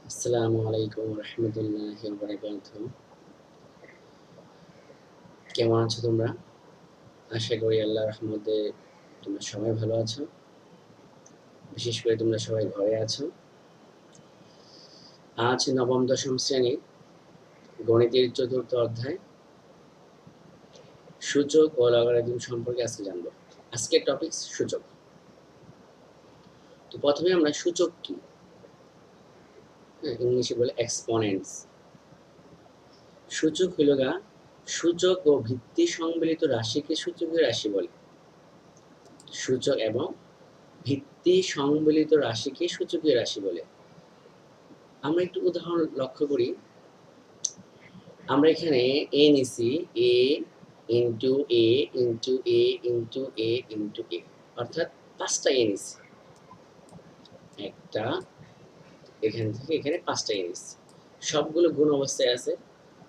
আসসালামু আলাইকুম রহমতুল্লাহি ওয়া বারাকাতুহু। কেমন আছো তোমরা? আশা করি আল্লাহর রহমতে তোমরা সবাই ভালো আছো। বিশেষ করে তোমরা সবাই ঘরে আছো। আজ নবম দশম শ্রেণীর গণিতের চতুর্থ অধ্যায় সূচক ও লগারিদম সম্পর্কে আজকে জানবো। আজকের টপিক সূচক। তো প্রথমে আমরা সূচক কি, ইংলিশে বলে এক্সপোনেন্টস। সূচক হইল গা সূচক ও ভিত্তি সম্মিলিত রাশিকে সূচকীয় রাশি বলে। সূচক এবং ভিত্তি সংবলিত রাশিকে সূচকীয় রাশি বলে। আমরা একটু উদাহরণ লক্ষ্য করি। আমরা এখানে এ নিছি, এ ইন্টু এ ইন্টু এ ইন্টু এ ইন্টু এ, অর্থাৎ 5টা এ নিছি। একটা, এখান থেকে এখানে 5টা এ নিছি, সবগুলো গুণ অবস্থায় আছে।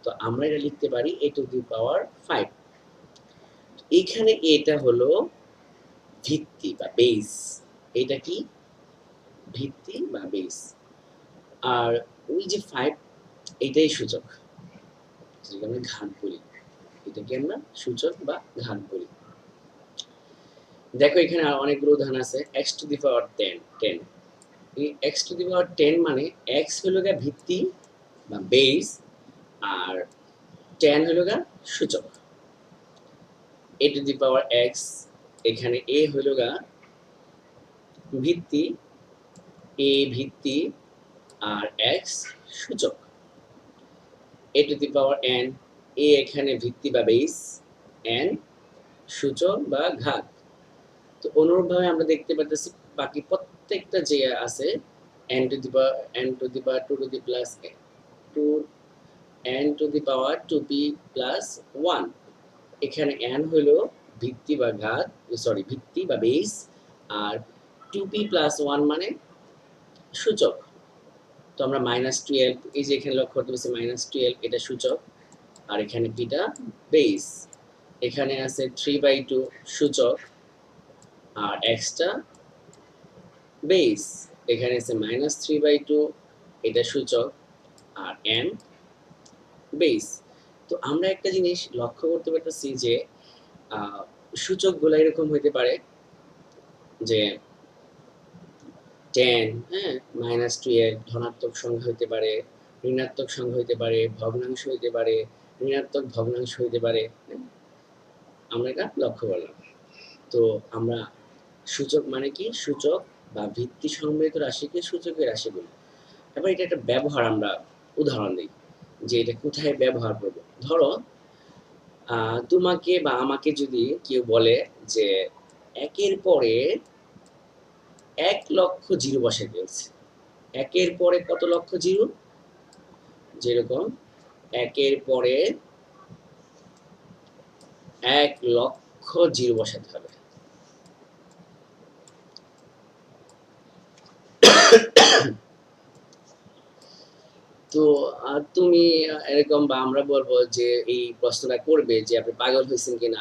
তো আমরা এটা লিখতে পারি এ টু দি পাওয়ার 5। এখানে এটা হলো ভিত্তি বা বেস। এটা কি? ভিত্তি বা বেস। আর ওই যে 5, এটাই সূচক, যেটাকে আমরা ঘাত বলি। এটাকে আমরা সূচক বা ঘাত বলি। দেখো এখানে আর অনেকগুলো উদাহরণ আছে। x টু দি পাওয়ার 10। এই x টু দি পাওয়ার 10 মানে x হলো গা ভিত্তি বা বেস, আর 10 হলো গা সূচক। a to the power x, এখানে a হলো গা ভিত্তি, a ভিত্তি আর x সূচক। a to the power n, a এখানে ভিত্তি বা বেস, n সূচক বা ঘাত। তো অনুরূপভাবে আমরা দেখতে পাচ্ছি বাকি প্রত্যেকটা যে আছে n two the power 2 to the plus 2 n two the power 2p plus 1। এখানে n হলো ভিত্তি বা ঘাত, সরি ভিত্তি বা বেস, আর 2p প্লাস 1 মানে সূচক। তো আমরা -12, এই যে এখানে লক্ষ্য করতে পারছি -12, এটা সূচক, আর এখানে পিটা বেস। এখানে আছে 3/2 সূচক, আর এক্সটা বেস। এখানে আছে -3/2, এটা সূচক, আর n বেস। তো আমরা একটা জিনিস লক্ষ্য করতে পারতেছি যে সূচকগুলো এরকম হইতে পারে যে 10, হ্যাঁ, -12 ধনাত্মক সংখ্যা হইতে পারে, ঋণাত্মক সংখ্যা হইতে পারে, ভগ্নাংশ হইতে পারে, ঋণাত্মক ভগ্নাংশ হইতে পারে। আমরা এটা লক্ষ্য করলাম। তো আমরা সূচক মানে কি? সূচক বা ভিত্তি সম্মিলিত রাশিকে সূচকের রাশি বলি। এবার এটা একটা ব্যবহার আমরা উদাহরণ দিই যে এটা কোথায় ব্যবহার করব। ধরো তোমাকে বা আমাকে যদি কেউ বলে যে 1-এর পরে 1,00,000 জিরো বসাইতে বলছে। 1-এর পরে কত লক্ষ জিরো? যেরকম 1-এর পরে 1,00,000 জিরো বসাতে হবে। তো তুমি এরকম বা আমরা বলবো যে এই প্রশ্নটা করবে যে আপনি পাগল হয়েছেন কিনা,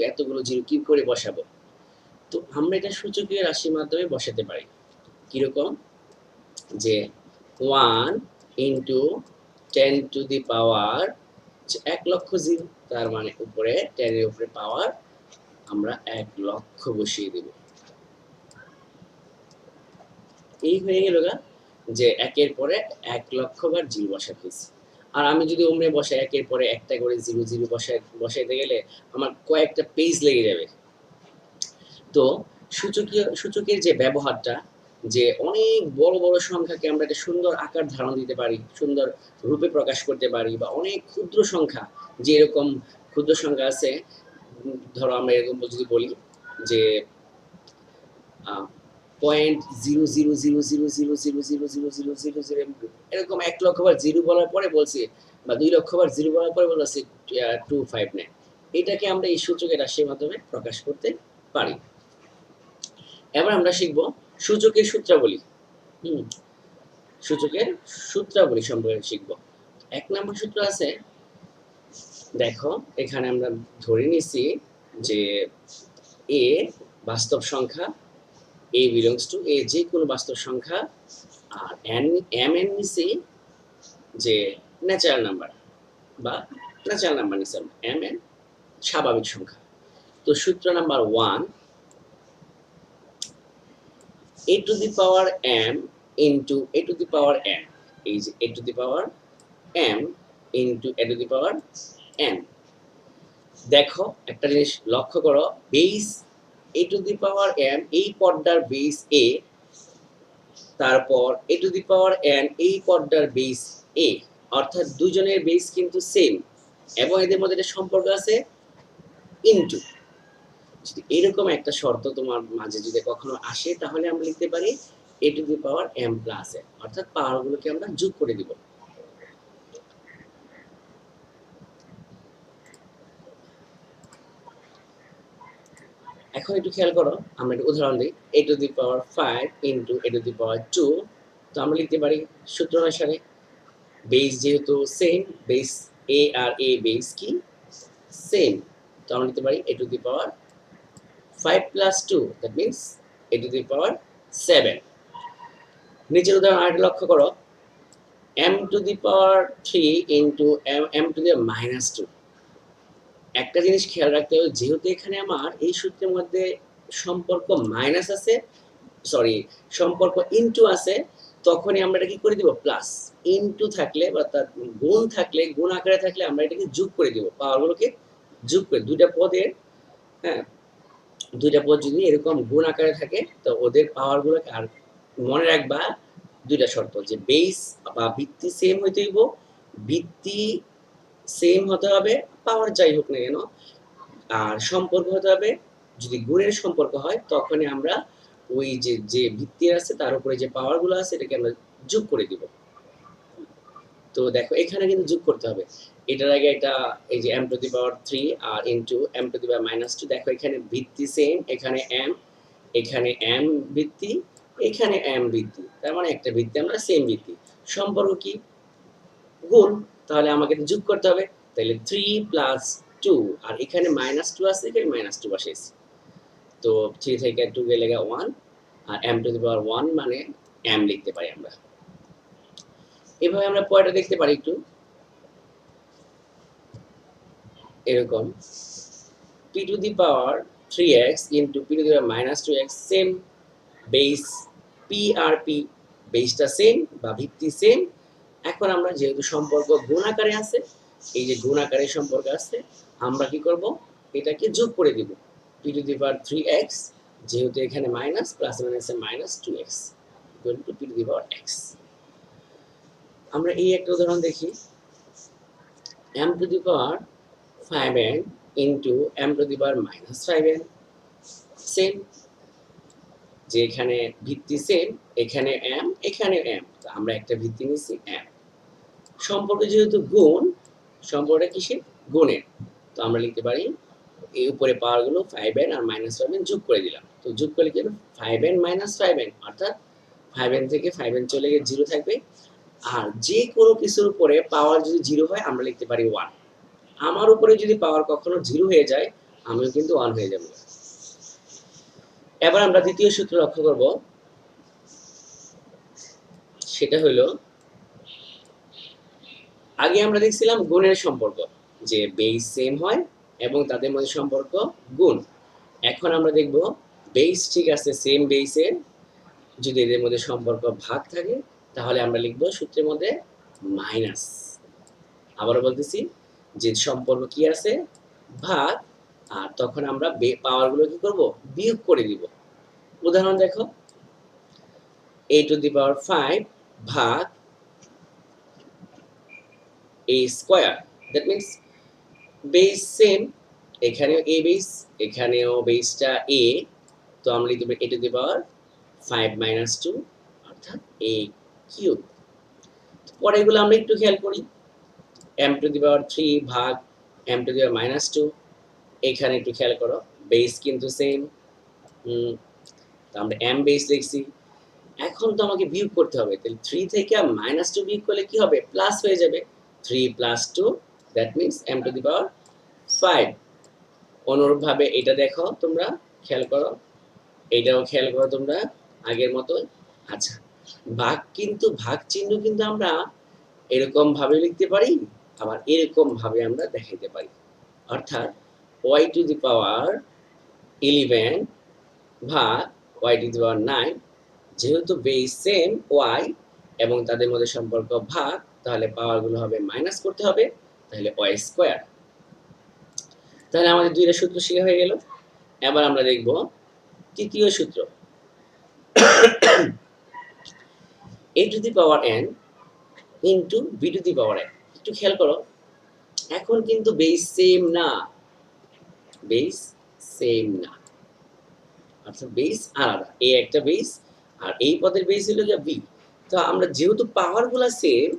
এতগুলো জিরো কি করে বসাবো। তো আমরা এটা সূচকীয় রাশির মাধ্যমে বসাতে পারি। কিরকম? যে 1 into 10 two the power 1,00,000 zero, তার মানে উপরে 10 এর উপরে পাওয়ার আমরা 1,00,000 বসিয়ে দিব। এই হয়ে গেল গা যে 1-এর পরে 1,00,000 বার জিরো বসাতে হয়েছে। আর আমি যদি ওমনে বসাই 1-এর পরে একটা করে জিরো জিরো বসাইতে গেলে আমার কয়েকটা পেজ লেগে যাবে। তো সূচকের যে ব্যবহারটা, যে অনেক বড় বড় সংখ্যাকে আমরা একটা সুন্দর আকার ধারণ দিতে পারি, সুন্দর রূপে প্রকাশ করতে পারি, বা অনেক ক্ষুদ্র সংখ্যা, যে এরকম ক্ষুদ্র সংখ্যা আছে, ধরো আমরা এরকম যদি বলি যে 0.0000000000, এরকম 1,00,000 বার জিরো বলার পরে বলছি, বা 2,00,000 বার জিরো বলার পরে বলছি 259। এটাকে আমরা এই সূচকের রাশির মাধ্যমে প্রকাশ করতে পারি। এবার আমরা শিখব সূচকের সূত্রাবলী। সূচকের সূত্রাবলী সম্পর্কে শিখব। 1 নম্বর সূত্র আছে, দেখো এখানে আমরা ধরে নিছি যে এ বাস্তব সংখ্যা, এ বিলংস টু এ যে কোনো বাস্তব সংখ্যা, আর এম এন নিচে যে ন্যাচারাল নাম্বার বা ন্যাচারাল নাম্বার নিচে এম এন স্বাভাবিক সংখ্যা। তো সূত্র number 1, a to the power m into a to the power n, এই যে a to the power m into a to the power n। দেখো একটা জিনিস লক্ষ্য করো, base a to the power m এই পদটার বেস a, তারপর a to the power n এই পদটার বেস a, অর্থাৎ দুজনের বেস কিন্তু সেম এবং এদের মধ্যে একটা সম্পর্ক আছে ইনটু। যদি এরকম একটা শর্ত তোমার মাঝে যদি কখনো আসে তাহলে আমরা লিখতে পারি a to the power m plus n, অর্থাৎ পাওয়ারগুলোকে আমরা যোগ করে দিব। এখন একটু খেয়াল করো, আমরা একটা উদাহরণ দিই, a to the power 5 into a to the power 2। তো আমরা লিখতে পারি সূত্র অনুসারে বেস যেহেতু সেম, বেস a আর a বেস কি সেম, তো আমরা লিখতে পারি a to the power 5 plus 2, that means a to the power 7। নিচের উদাহরণ আরেকটা লক্ষ্য করো, m to the power 3 into m to the minus 2। একটা জিনিস খেয়াল রাখতে হবে, যেহেতু এখানে আমার এই সূত্রের মধ্যে সম্পর্ক মাইনাস আছে, সরি সম্পর্ক ইনটু আছে, তখনই আমরা এটা কি করে দিব প্লাস। ইনটু থাকলে বা তার গুণ থাকলে, গুণ আকারে থাকলে আমরা এটাকে যোগ করে দিব, পাওয়ারগুলোকে যোগ করে দুইটা পদের, হ্যাঁ দুইটা পদ যদি এরকম গুণ আকারে থাকে তো ওদের পাওয়ারগুলোকে, আর মনে রাখবা দুইটা শর্ত, যে বেস বা ভিত্তি সেম হইতে হইব, ভিত্তি সেম হতে হবে, পাওয়ার যাই হোক না কেন, আর সম্পর্ক হতে হবে, যদি গুণের সম্পর্ক হয় তখনই আমরা ওই যে যে ভিত্তি আছে তার উপরে যে পাওয়ারগুলো আছে এটাকে আমরা যোগ করে দিব। তো দেখো এখানে কিন্তু যোগ করতে হবে, এটার আগে এটা এই যে m টু দি পাওয়ার 3 আর into m to the power -2। দেখো এখানে ভিত্তি সেম, এখানে m, এখানে m ভিত্তি, এখানে m ভিত্তি, তার মানে একটা ভিত্তি আমরা সেম ভিত্তি, সম্পর্ক কি গুণ, তাহলে আমাকে যোগ করতে হবে, তাহলে 3 প্লাস 2, আর এখানে -2 আছে, এখানে -2 বসাইছি, তো 3 থেকে 2 গেলে 1, আর m টু দি পাওয়ার 1 মানে m লিখতে পারি আমরা। এভাবে আমরা পরেরটা দেখতে পারি একটু এরকম, p to the power 3x into p to the power -2x, same base, p আর p বেসটা সেম বা ভিত্তি সেম। এখন আমরা যেহেতু সম্পর্ক গুণ আকারে আছে, এই যে গুণ আকারে সম্পর্ক আছে, আমরা কি করব এটাকে যোগ করে দিব, p to the power 3x, যেহেতু এখানে মাইনাস, প্লাস মাইনাসে -2x equal to p to the power x। আমরা এই একটা উদাহরণ দেখি, m to the power 5n into m to the power -5n, same, যে এখানে ভিত্তি সেম, এখানে m, এখানে m, তো আমরা একটা ভিত্তি নিচ্ছি m। সম্পর্ক যেহেতু গুণ, সম্পর্কটা কিসের গুণের, তো আমরা লিখতে পারি এই উপরে পাওয়ারগুলো 5n আর -5n যোগ করে দিলাম, তো যোগ করলে কি হবে 5n -5n, অর্থাৎ 5n থেকে 5n চলে গিয়ে 0 থাকবে, আর যে কোনো কিছুর উপরে পাওয়ার যদি 0 হয় আমরা লিখতে পারি 1। আমার উপরে যদি পাওয়ার কখনো 0 হয়ে যায় আমিও কিন্তু 1 হয়ে যাব। এবার আমরা দ্বিতীয় সূত্র লক্ষ্য করব, সেটা হলো আগে আমরা দেখছিলাম গুণের সম্পর্ক, যে বেস সেম হয় এবং তাদের মধ্যে সম্পর্ক গুণ। এখন আমরা দেখব বেস ঠিক আছে সেম বেসের, যদি এদের মধ্যে সম্পর্ক ভাগ থাকে তাহলে আমরা লিখব সূত্রের মধ্যে মাইনাস। আবারও বলতেছি যে সম্পর্ক কি আছে ভাগ, আর তখন আমরা পাওয়ারগুলো কি করব বিয়োগ করে দিব। উদাহরণ দেখো, a to the power 5 ভাগ a square, that means base same, এখানেও a বেস, এখানেও বেসটা a, তো আমরা লিখব a to the power 5 - 2 অর্থাৎ a কিউব। পরে এগুলো আমরা একটু খেয়াল করি, m to the power 3 ভাগ m to the power -2, এখানে একটু খেয়াল করো বেস কিন্তু সেম, তো আমরা m বেস লিখছি। এখন তো আমাকে বিয়োগ করতে হবে, তাহলে 3 থেকে -2 বিয়োগ করলে কি হবে প্লাস হয়ে যাবে, 3 + 2, that means m to the power 5। অনুরূপভাবে এটা দেখো তোমরা খেয়াল করো, এইটাও খেয়াল করো তোমরা আগের মতো। আচ্ছা, ভাগ চিহ্ন কিন্তু আমরা এরকম ভাবে লিখতে পারি, আবার এরকম ভাবে আমরা দেখাইতে পারি। অর্থাৎ y টু দি পাওয়ার 11 ভাগ y টু দি পাওয়ার 9, যেহেতু বেস সেম y এবং তাদের মধ্যে সম্পর্ক ভাগ, তাহলে পাওয়ারগুলো হবে মাইনাস করতে হবে, তাহলে y স্কয়ার। তাহলে আমাদের দুইটা সূত্র শেখা হয়ে গেল। এবার আমরা দেখব তৃতীয় সূত্র, a to the power n into b to the power n। একটু খেয়াল করো, এখন কিন্তু বেস সেম না, বেস সেম না, অর্থাৎ বেস আলাদা। এ একটা বেস আর এই পদের বেস হলো গিয়ে বি। তো আমরা যেহেতু পাওয়ারগুলো সেম,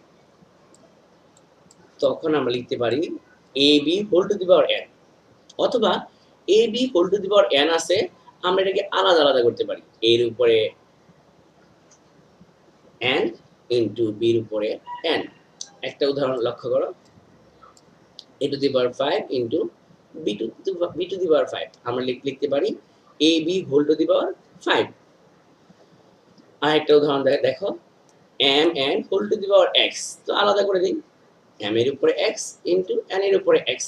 তখন আমরা লিখতে পারি A B whole to the power n, অথবা A B whole to the power n আছে, আমরা এটাকে আলাদা আলাদা করতে পারি। এর উপরে n ইনটু বির উপরে n। একটা উদাহরণ লক্ষ্য করো, a to the power 5 into B to the power 5, আমরা লিখতে পারি A B whole to the power 5। আর একটা উদাহরণ দেখো, m n whole to the power x, তো আলাদা করে দিই, m এর উপরে x ইনটু n এর উপরে x।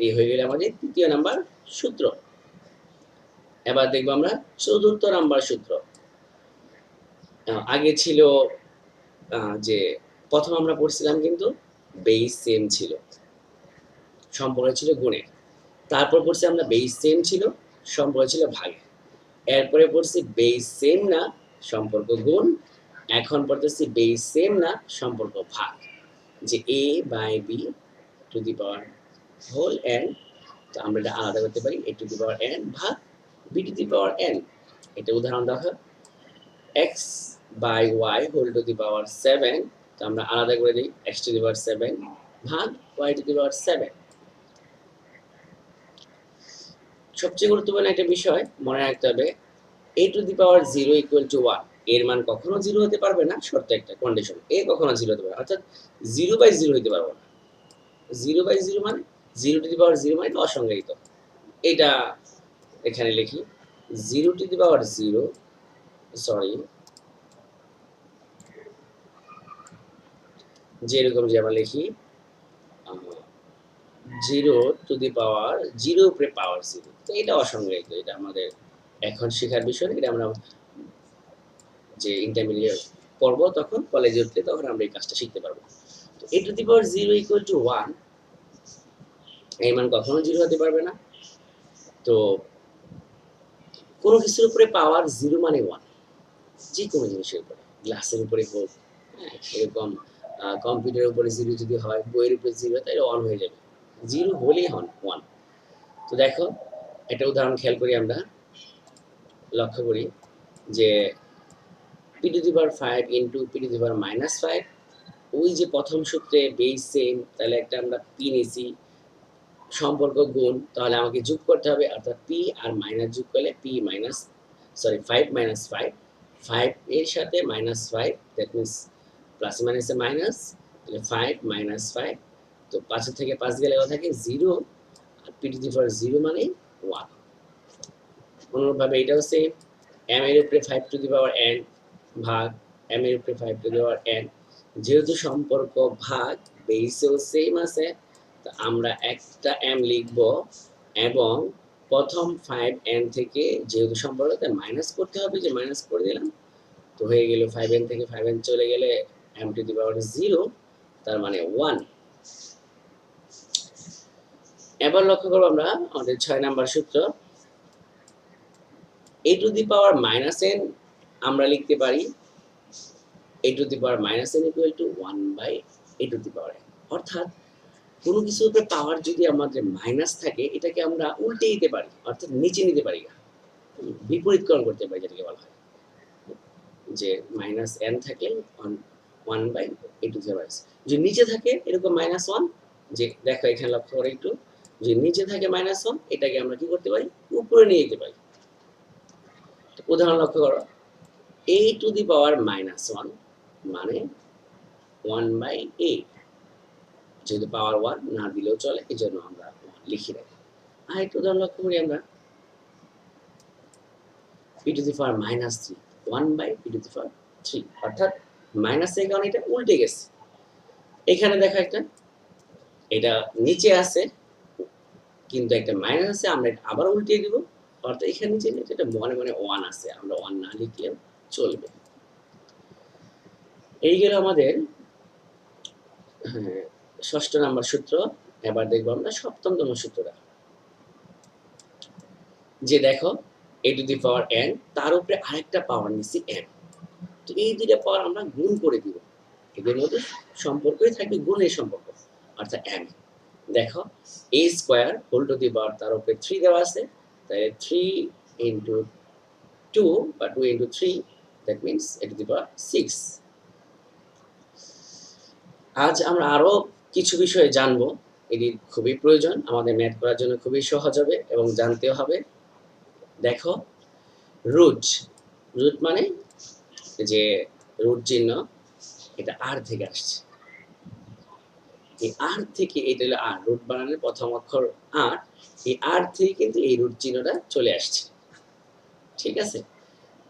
এই হয়ে গেল আমাদের তৃতীয় নাম্বার সূত্র। এবার দেখবো আমরা চতুর্থ নাম্বার সূত্র। আগে ছিল যে প্রথম আমরা পড়ছিলাম কিন্তু বেস সেম ছিল, সম্পর্ক ছিল গুণের। তারপর পড়ছি আমরা বেস সেম ছিল, সম্পর্ক ছিল ভাগে। এরপরে পড়ছি বেস সেম না, সম্পর্ক গুণ। এখন পড়তেছি বেস সেম না, সম্পর্ক ভাগ। যে a by B to the power whole n, তো আমরা এটা আলাদা করতে পারি a to the power n ভাগ b to the power n। এটা উদাহরণ দেখো, x by y whole to the power 7, তো আমরা আলাদা করে দিই x টু দি পাওয়ার 7 ভাগ y টু দি পাওয়ার 7। সবচেয়ে গুরুত্বপূর্ণ একটা বিষয় মনে রাখতে হবে, a to the power 0 equal to 1, এর মান কখনো 0 হতে পারবে না, শর্ত একটা কন্ডিশন, a কখনো 0 হতে পারবে না, অর্থাৎ 0 বাই 0 হতে পারবে না। 0 বাই 0 মানে 0 টু দি পাওয়ার 0 মানে অসংজ্ঞায়িত। এটা এখানে লিখি 0 টু দি পাওয়ার 0, সরি, যেরকম যে আমরা লিখি 0 টু দি পাওয়ার 0 উপরে পাওয়ার 0, তো এটা অসংজ্ঞায়িত। এটা আমাদের এখন শেখার বিষয়, এটা আমরা যে ইন্টারমিডিয়েট পড়ব, তখন কলেজে উঠলে তখন আমরা এই কাজটা শিখতে পারবো। তো a to the power 0 equal to 1, এই মান কখনো 0 হতে পারবে না। তো কোনো কিছুর উপরে পাওয়ার 0 মানে 1, যে কোনো জিনিসের উপরে, গ্লাসের উপরে হোক, হ্যাঁ, এরকম কম্পিউটারের উপরে 0 যদি হয়, বইয়ের উপরে 0, তাহলে 1 হয়ে যাবে, 0 হলেই 1। তো দেখো একটা উদাহরণ খেয়াল করি, আমরা লক্ষ্য করি যে p to the power 5 into p to the power -5, ওই যে প্রথম সূত্রে বেস সেম, তাহলে একটা আমরা p নিছি, সম্পর্ক গুণ, তাহলে আমাকে যোগ করতে হবে, অর্থাৎ p আর মাইনাস যোগ করলে p মাইনাস, সরি 5 মাইনাস 5, 5 এর সাথে -5, দ্যাট মিন্স প্লাস মাইনাসে মাইনাস, তাহলে 5 মাইনাস 5, তো 5 থেকে 5 গেলে কত থাকে 0, আর p টু দি পাওয়ার 0 মানে 1। অনুরূপভাবে এটাও সেম, m এর উপরে 5 টু দি পাওয়ার n ভাগ m এর উপরে 5 টু দি পাওয়ার n, যেহেতু সম্পর্ক ভাগ বেসেও সেম আছে, তো আমরা একটা m লিখব এবং প্রথম 5n থেকে যেহেতু সম্পর্ক, তাই মাইনাস করতে হবে, যে মাইনাস করে দিলাম, তো হয়ে গেল 5n থেকে 5n চলে গেলে m টু দি পাওয়ার 0, তার মানে 1। এবার লক্ষ্য করব আমরা আমাদের 6 নাম্বার সূত্র, a to the power n আমরা লিখতে পারি a to the power n equal to 1 by a to the power n। অর্থাৎ কোনো কিছুর উপরে পাওয়ার যদি আমাদের মাইনাস থাকে, এটাকে আমরা উল্টে দিতে পারি, অর্থাৎ নিচে নিতে পারি, বিপরীতকরণ করতে পারি, যেটাকে বলা হয় যে n থাকলে 1 by a to the power n, যদি নিচে থাকে এরকম -1, যে দেখো এখানে লক্ষ্য করে একটু, যে নিচে থাকে -1, এটাকে আমরা কি করতে পারি, উপরে নিয়ে যেতে পারি। উদাহরণ লক্ষ্য করো, a টু দি পাওয়ার -1 মানে 1 বাই a, যেহেতু পাওয়ার 1 না দিলেও চলে, এই জন্য আমরা লিখি রাখি। আর একটু উদাহরণ লক্ষ্য করি আমরা, P two the power minus three, 1/p two the power three, অর্থাৎ মাইনাসের কারণে এটা উল্টে গেছে। এখানে দেখো একটা, এটা নিচে আছে কিন্তু একটা মাইনাস আছে, আমরা এটা আবার উল্টিয়ে দিব, অর্থাৎ এখানে নিচে এটা মনে মনে ওয়ান আছে, আমরা ওয়ান না লিখলেও চলবে। এই গেল আমাদের ষষ্ঠ নাম্বার সূত্র। এবার দেখবো আমরা সপ্তমতম সূত্রটা, যে দেখো a to the power n, তার উপরে আরেকটা পাওয়ার নিচ্ছি n, তো এই দুইটা পাওয়ার আমরা গুণ করে দিব, এদের মধ্যে সম্পর্কই থাকবে গুণের সম্পর্ক, অর্থাৎ n। দেখো a square whole to the power তার উপরে 3 দেওয়া আছে, তাই 3 ইন্টু 2 বা 2 into 3, that means a to the power 6। আজ আমরা আরো কিছু বিষয়ে জানবো, এটি খুবই প্রয়োজন, আমাদের ম্যাথ করার জন্য খুবই সহজ হবে এবং জানতেও হবে। দেখো রুট, রুট মানে যে রুট চিহ্ন, এটা আর থেকে আসছে, এই আর থেকে, এটা হলো আর, রুট বানানোর প্রথম অক্ষর আর, এই আর থেকে কিন্তু এই রুট চিহ্নটা চলে আসছে, ঠিক আছে।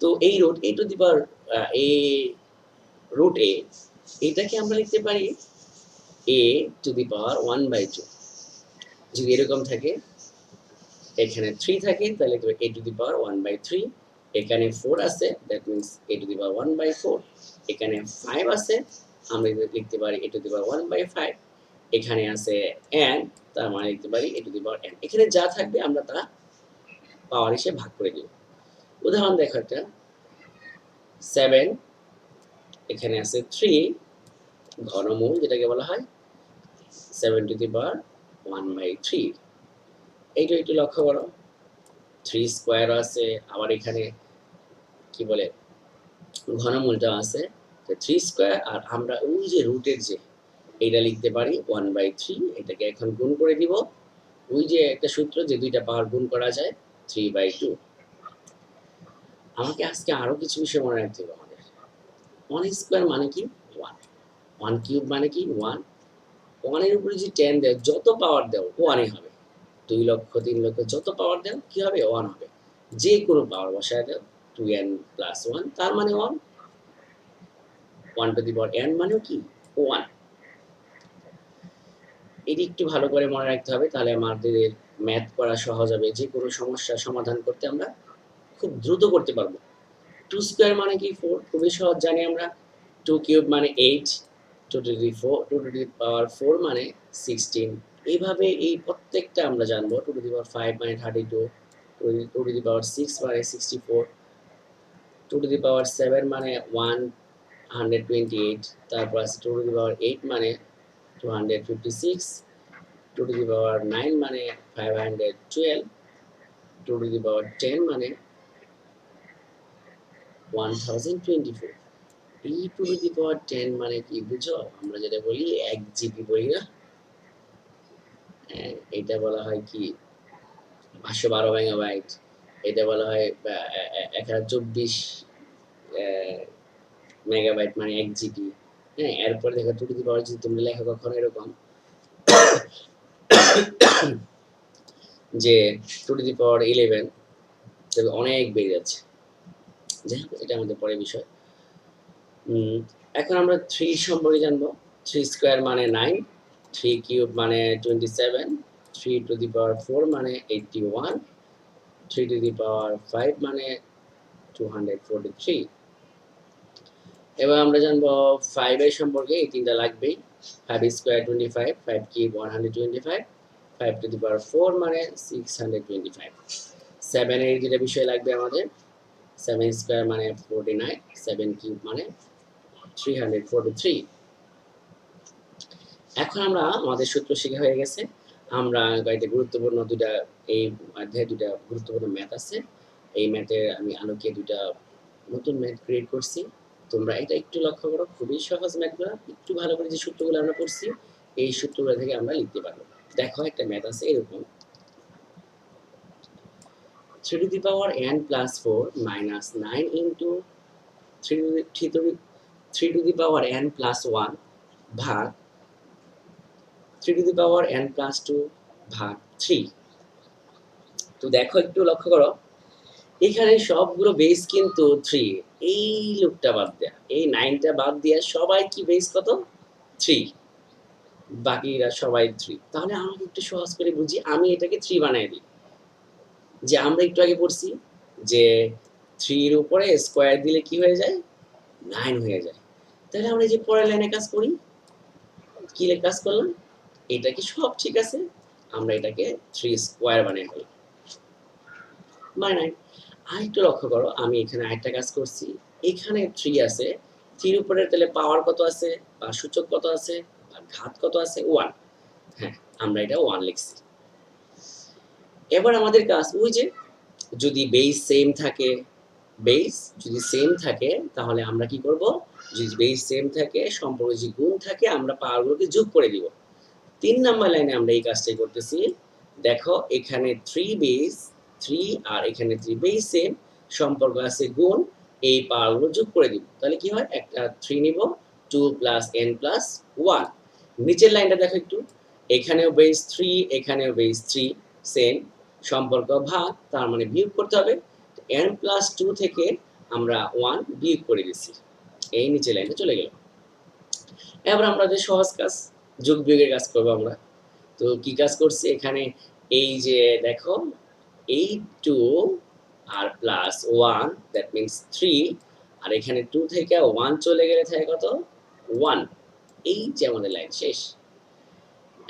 তো এই root A to the power A root A, এটাকে আমরা লিখতে পারি এ টু দি পাওয়ার 1/2। যদি এরকম থাকে, এখানে 3 থাকে, তাহলে এ টু দি পাওয়ার 1/3, এখানে 4 আছে, that means A to the power 1/4, এখানে 5 আছে, আমরা লিখতে পারি এ টু দি পাওয়ার 1/5, এখানে আছে n, তার মানে লিখতে পারি এ টু দি পাওয়ার n। এখানে যা থাকবে আমরা তা পাওয়ার হিসেবে ভাগ করে দিব। উদাহরণ দেখো একটা, 7, এখানে আছে 3, ঘনমূল যেটাকে বলা হয় 7 টু দি পাওয়ার 1/3। এইটা একটু লক্ষ্য করো, 3 স্কোয়ার আছে, আবার এখানে কি বলে ঘনমূলটা আছে, 3 স্কোয়ার, আর আমরা ওই যে রুটের যে এটা লিখতে পারি 1/3, এটাকে এখন গুণ করে দিব, ওই যে একটা সূত্র যে দুইটা পাওয়ার গুণ করা যায় 3/2। আমাকে আজকে আরো কিছু বিষয় মনে রাখতে হবে আমাদের। 1 স্কোয়ার মানে কি 1, 1 কিউব মানে কি 1, 1 এর উপরে যদি 10 দেও, যত পাওয়ার দেও 1ই হবে, 2 লক্ষ 3 লক্ষ যত পাওয়ার দেও কি হবে 1 হবে, যে কোনো পাওয়ার বসায় দাও 2n প্লাস 1, তার মানে 1, 1 টু দি পাওয়ার n মানেও কি 1। এটি একটু ভালো করে মনে রাখতে হবে, তাহলে আমাদের ম্যাথ করা সহজ হবে, যে কোনো সমস্যার সমাধান করতে আমরা খুব দ্রুত করতে পারবো। 2 স্কোয়ার মানে কি 4, খুবই সহজ জানি আমরা। 2 কিউব মানে 8, 2 to the 4, 2 two the power 4 মানে 16। এইভাবে এই প্রত্যেকটা আমরা জানবো। 2 টু দি পাওয়ার 5 মানে 32, 2 টু দি পাওয়ার 6 মানে 64, 2 টু দি পাওয়ার 7 মানে 128, তারপর আছে 2 টু দি পাওয়ার 8 মানে 256, 2 to the power 9 মানে 512, 2 to the power 10 মানে 1024। এই 2 to the power 10 মানে কি বুঝো? আমরা যেটা বলি 1 জিবি বলি না, এটা বলা হয় কি 512 মেগাবাইট, এটা বলা হয় 1024 মেগাবাইট মানে 1 জিবি। হ্যাঁ, এরপরে দেখো 2 to the power যদি তুমি লেখো কখনো এরকম যে 2 to the power 11, তবে অনেক বেড়ে যাচ্ছে। যাই হোক, এটা আমাদের পরের বিষয়। এখন আমরা 3 সম্পর্কে জানবো। 3 স্কোয়ার মানে 9, 3 কিউব মানে 27, 3 টু দি পাওয়ার 4 মানে 81, 3 টু দি পাওয়ার 5 মানে 243। এবার আমরা জানবো 5 এর সম্পর্কে, এই তিনটা লাগবেই। 5 square 25, 5 cube 125, 5 two the power 4 মানে 625। 7 এর যেটা বিষয় লাগবে আমাদের, 7 স্কোয়ার মানে 49, 7 কিউব মানে 343। এখন আমরা আমাদের সূত্র শেখা হয়ে গেছে। আমরা কয়েকটা গুরুত্বপূর্ণ দুইটা, এই অধ্যায়ে দুইটা গুরুত্বপূর্ণ ম্যাথ আছে, এই ম্যাথের আমি আলোকে দুইটা নতুন ম্যাথ ক্রিয়েট করছি। তোমরা এটা একটু লক্ষ্য করো, খুবই সহজ ম্যাথগুলো, একটু ভালো করে যে সূত্রগুলো আমরা পড়ছি এই সূত্রগুলো থেকে আমরা লিখতে পারবো। দেখো একটা ম্যাথ আছে এরকম, 3 to the power n plus 4 minus 9 into 3 to the power n plus 1 ভাগ 3 to the power n plus 2 ভাগ 3। তো দেখো একটু লক্ষ্য করো, এখানে সবগুলো বেস কিন্তু 3, এই লুকটা বাদ দেয়া, এই 9 টা বাদ দিয়া সবাই কি বেস কত? 3, বাকিরা সবাই 3। তাহলে আমাকে একটু সহজ করে বুঝি, আমি এটাকে 3 বানায় দিই। যে আমরা একটু আগে পড়ছি যে 3 এর উপরে স্কয়ার দিলে কি হয়ে যায়? 9 হয়ে যায়। তাহলে আমরা এই যে পরের লাইনে কাজ করি। কি কাজ করলাম? এটা কি সব ঠিক আছে? আমরা এটাকে 3 স্কয়ার বানিয়ে ফেললাম। মানে 9। আরেকটু লক্ষ্য করো, আমি এখানে আরেকটা কাজ করছি। এখানে 3 আছে। 3 এর উপরে তাহলে পাওয়ার কত আছে? বা সূচক কত আছে? বা ঘাত কত আছে? 1। হ্যাঁ, আমরা এটা 1 লিখছি। এবার আমাদের কাজ ওই যে যদি বেস সেম থাকে, বেস যদি সেম থাকে তাহলে আমরা কি করব? যদি বেস সেম থাকে, সম্পর্ক যদি গুণ থাকে, আমরা পাওয়ারগুলোকে যোগ করে দিব। ৩ নাম্বার লাইনে আমরা এই কাজটাই করতেছি। দেখো এখানে 3 বেস 3 আর এখানে 3 বেস সেম, সম্পর্ক আছে গুণ, এই পাওয়ারগুলো যোগ করে দিব। তাহলে কি হয়? একটা 3 নিব, 2 প্লাস n প্লাস 1। নিচের লাইনটা দেখো একটু। এখানেও বেস 3, এখানেও বেস 3 সেম, সম্পর্ক ভাগ, তার মানে বিয়োগ করতে হবে। n প্লাস 2 থেকে আমরা 1 বিয়োগ করে দিছি। এই নিচের লাইনে চলে গেল। এবার আমরা যে সহজ কাজ, যোগ বিয়োগের কাজ করব আমরা। তো কি কাজ করছি এখানে? এই যে দেখো, এই 2 আর প্লাস 1 দ্যাট মিন্স 3, আর এখানে 2 থেকে 1 চলে গেলে থাকে কত? 1। এই যে আমাদের লাইন শেষ।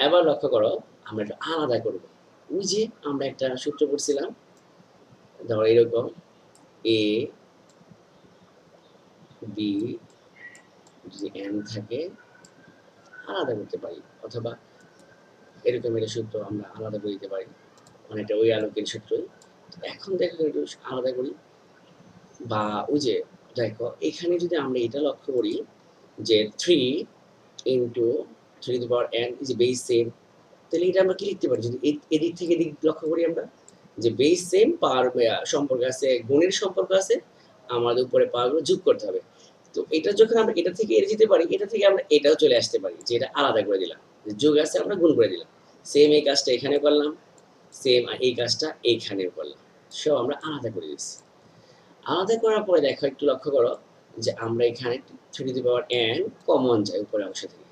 এবার লক্ষ্য করো, আমরা একটু আলাদা করব। ওই যে আমরা একটা সূত্র পড়ছিলাম, ধরো এরকম a b যদি n থাকে আলাদা করতে পারি, অথবা এরকম একটা সূত্র আমরা আলাদা করে দিতে পারি, মানে এটা ওই আলোকের সূত্রই। এখন দেখো একটু আলাদা করি। বা ওই যে দেখো এখানে যদি আমরা এটা লক্ষ্য করি যে 3 into 3 to power n is base same, তাহলে এটা আমরা কি লিখতে পারি? যদি এদিক থেকে এদিক লক্ষ্য করি আমরা, যে বেস সেম, পাওয়ার সম্পর্ক আছে, গুণের সম্পর্ক আছে, আমাদের উপরে পাওয়ারগুলো যোগ করতে হবে। তো এটা যখন আমরা এটা থেকে এটা যেতে পারি, এটা থেকে আমরা এটাও চলে আসতে পারি, যে এটা আলাদা করে দিলাম, যোগ আছে আমরা গুণ করে দিলাম। সেম এই কাজটা এখানে করলাম, সেম এই কাজটা এইখানেও করলাম, সব আমরা আলাদা করে দিচ্ছি। আলাদা করার পরে দেখো একটু লক্ষ্য করো যে আমরা এখানে 3 টু দি পাওয়ার n কমন যায় উপরের অংশ থেকে।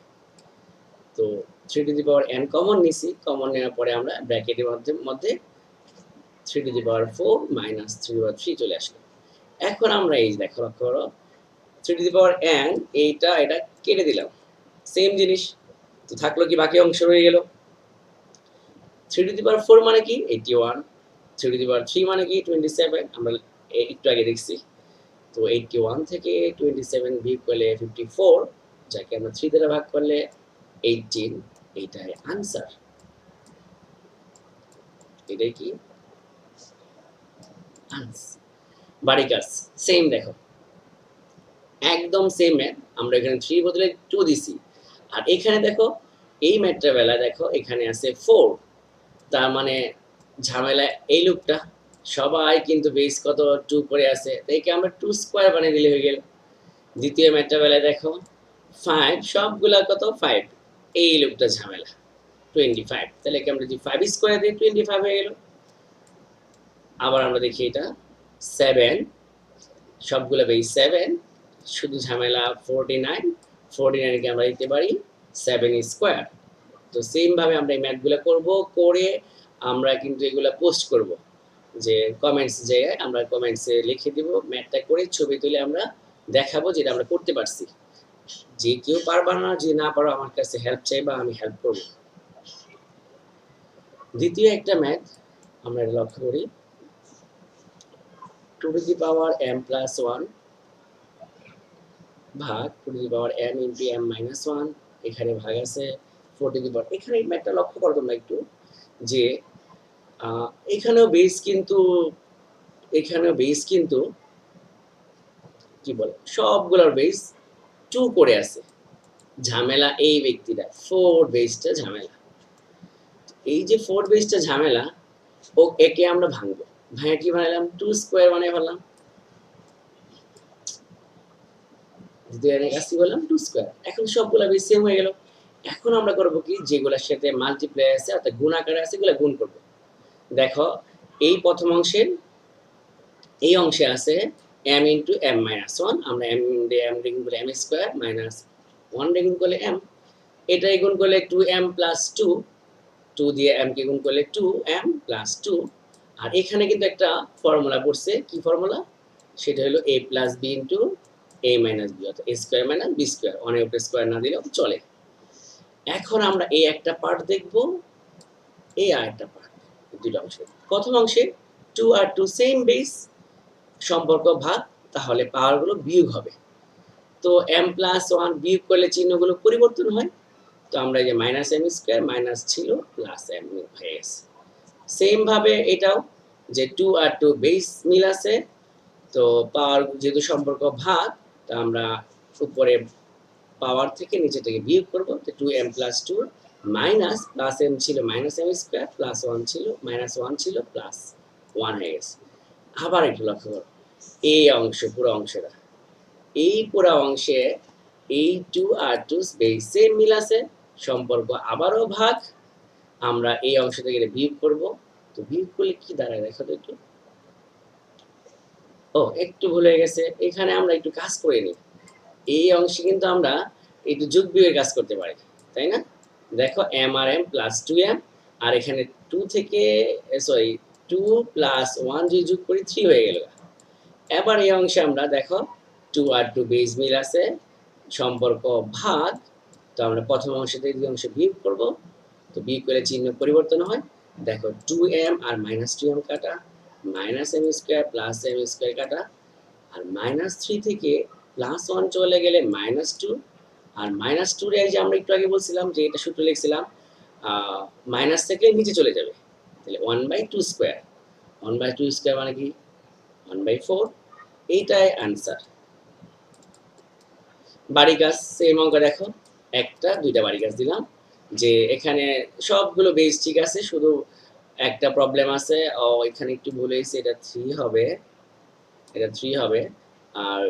তো 3 টু দি পাওয়ার n কমন নিছি, কমন নেওয়ার পরে আমরা ব্র্যাকেটের মধ্যে 3 টু দি পাওয়ার 4 মাইনাস 3 টু দি পাওয়ার 3 চলে আসলো। এখন আমরা এই দেখো লক্ষ্য করো 3 টু দি পাওয়ার n, এটা কেটে দিলাম, সেম জিনিস। তো থাকলো কি? বাকি অংশ রয়ে গেল। 3 টু দি পাওয়ার 4 মানে কি? 81। 3 টু দি পাওয়ার 3 মানে কি? 27। আমরা একটু আগে দেখছি। তো 81 থেকে 27 বিয়োগ করলে 54, যাকে আমরা 3 দ্বারা ভাগ করলে 18, এইটাই আনসার। এটাই কি? আনসার। বাড়ি কাজ সেম দেখো, একদম সেম ম্যাথ। আমরা এখানে 3 বদলে 2 দিছি, আর এখানে দেখো এই ম্যাথটার বেলা দেখো এখানে আছে 4, তার মানে ঝামেলা এই লুকটা, সবাই কিন্তু বেস কত? 2 করে আছে, তাই কি আমরা 2 স্কয়ার বানিয়ে দিলে হয়ে গেল। দ্বিতীয় ম্যাথটা বেলা দেখো 5, সবগুলা কত? 5, এই লুকটা ঝামেলা 25, তাহলে কি আমরা যদি 5 স্কয়ার দিই 25 হয়ে গেল। আবার আমরা দেখি এটা 7, সবগুলা বেস 7, শুধু ঝামেলা 49, 49 কে আমরা লিখতে পারি 7 স্কয়ার। তো সেম ভাবে আমরা এই ম্যাথগুলো করব, করে আমরা কিন্তু এগুলা পোস্ট করব, যে কমেন্টস জায়গায় আমরা কমেন্টসে লিখে দিব ম্যাথটা করে, ছবি তুলে আমরা দেখাবো যেটা আমরা করতে পারছি। যে কেউ পারবা না, যে না পারো আমার কাছে হেল্প চাইবা, আমি হেল্প করব। দ্বিতীয় একটা ম্যাথ আমরা এটা লক্ষ্য করি, 2 two the power m plus 1 ভাগ 2 two the power m into m minus 1, এখানে ভাগ আছে 4 টু দি পাওয়ার। এখানে এই ম্যাথটা লক্ষ্য করো তোমরা একটু, যে এখানেও বেস কিন্তু, এখানেও বেস কিন্তু কি বলে, সবগুলোর বেস 2 করে আছে। ঝামেলা এই ব্যক্তিটা 4 বেসটা ঝামেলা। এই যে 4 বেসটা ঝামেলা, ও একে আমরা ভাঙবো, ভাঙে কি বানাইলাম? 2 স্কয়ার বানিয়ে ফেললাম। দ্বিতীয় কাজ কি বললাম? 2 স্কয়ার। এখন সবগুলা বেস সেম হয়ে গেল। এখন আমরা করব কি? যেগুলোর সাথে মাল্টিপ্লাই আছে অর্থাৎ গুণ আকারে আছে এগুলো গুণ করব। দেখো এই প্রথম অংশের এই অংশে আছে m into m minus one, আমরা m দিয়ে m রেগুন করলে m স্কোয়ার মাইনাস ওয়ান রেগুন করলে m, এটা গুণ করলে 2m প্লাস 2, 2 দিয়ে m কে গুণ করলে 2m প্লাস 2। আর এখানে কিন্তু একটা ফর্মুলা পড়ছে, কি ফর্মুলা? সেটা হলো a plus B into a minus B, অর্থাৎ a square minus B square, অনেক উপরে স্কোয়ার না দিলেও চলে। এখন আমরা এই একটা পার্ট দেখব, এই আর একটা পার্ট, দুটো অংশ। প্রথম অংশে 2 আর 2 সেম বেস, সম্পর্ক ভাগ, তাহলে পাওয়ারগুলো বিয়োগ হবে। তো m প্লাস ওয়ান বিয়োগ করলে চিহ্নগুলো পরিবর্তন হয়, তো আমরা এই যে মাইনাস এম স্কোয়ার মাইনাস ছিল প্লাস এম হয়ে গেছে। সেম ভাবে এটাও যে 2 আর 2 বেস মিল আছে, তো পাওয়ার যেহেতু সম্পর্ক ভাগ, তা আমরা উপরে পাওয়ার থেকে নিচে থেকে বিয়োগ করব, তো 2m plus 2 minus plus m ছিল মাইনাস এম স্কোয়ার প্লাস 1 ছিল মাইনাস 1 ছিল প্লাস 1 হয়ে গেছে। আবার একটু লক্ষ্য করো এই অংশ, পুরো অংশটা, এই পুরো অংশে এই 2 আর 2 বেস সেম মিল আছে, সম্পর্ক আবারও ভাগ, আমরা এই অংশ থেকে এটা বিয়োগ করব। তো বিয়োগ করলে কি দাঁড়ায় দেখো তো একটু, ও একটু ভুল হয়ে গেছে, এখানে আমরা একটু কাজ করে নিই। এই অংশে কিন্তু আমরা একটু যোগ বিয়োগের কাজ করতে পারি, তাই না? দেখো m আর m প্লাস 2m, আর এখানে 2 থেকে সরি 2 প্লাস 1 যদি যোগ করি 3 হয়ে গেল। এবার এই অংশে আমরা দেখো 2 আর 2 বেস মিল আছে, সম্পর্ক ভাগ, তো আমরা প্রথম অংশ থেকে দ্বিতীয় অংশে বিয়োগ করব, তো বিয়োগ করে চিহ্ন পরিবর্তন হয়। দেখো 2m আর মাইনাস 2m কাটা, minus m square plus m square কাটা, আর মাইনাস 3 থেকে প্লাস 1 চলে গেলে মাইনাস 2, আর মাইনাস 2 এর যে আমরা একটু আগে বলছিলাম যে এটা সূত্র লিখছিলাম মাইনাস থেকে নিচে চলে যাবে, তাহলে 1/2 স্কোয়ার, 1/2 স্কোয়ার মানে কি 1/4, এইটাই आंसर। বাড়ি কাজ সেম অঙ্ক দেখো, একটা দুইটা বাড়ি কাজ দিলাম, যে এখানে সবগুলো বেস ঠিক আছে, শুধু একটা প্রবলেম আছে, ও এখানে একটু ভুল হয়েছে, এটা 3 হবে, এটা 3 হবে, আর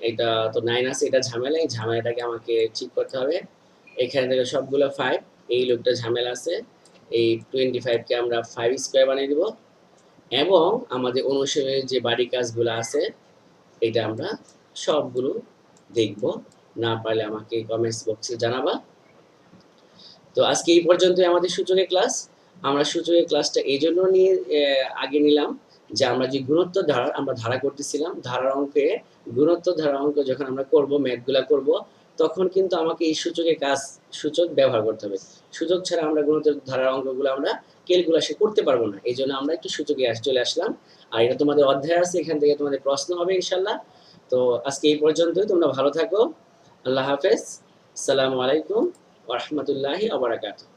এটা তো 9 আছে, এটা ঝামেলা, এই ঝামেলাটাকে আমাকে ঠিক করতে হবে। এখানে থেকে সবগুলো 5, এই লোকটা ঝামেলা আছে, এই 25 কে আমরা 5 স্কয়ার বানিয়ে দিব, এবং আমাদের অনুশীলনের যে বাড়ি কাজগুলো আছে এটা আমরা সবগুলো দেখব, না পারলে আমাকে কমেন্টস বক্সে জানাবা। তো আজকে এই পর্যন্তই আমাদের সূচকের ক্লাস। আমরা সূচকের ক্লাসটা এই জন্য নিয়ে আগে নিলাম যে আমরা যে গুণোত্তর ধারা আমরা ধারা করতেছিলাম, ধারার অঙ্কে গুণোত্তর ধারা অঙ্ক যখন আমরা করব, ম্যাথগুলা করব, তখন কিন্তু আমাকে এই সূচকের কাজ, সূচক ব্যবহার করতে হবে। সূচক ছাড়া আমরা গুণোত্তর ধারার অঙ্কগুলো আমরা ক্যালকুলাসে করতে পারবো না, এই জন্য আমরা একটু সূচকে চলে আসলাম। আর এটা তোমাদের অধ্যায় আছে, এখান থেকে তোমাদের প্রশ্ন হবে ইনশাল্লাহ। তো আজকে এই পর্যন্তই, তোমরা ভালো থাকো, আল্লাহ হাফেজ, আসসালামু আলাইকুম ওয়া রাহমাতুল্লাহি ওয়া বারাকাতুহু।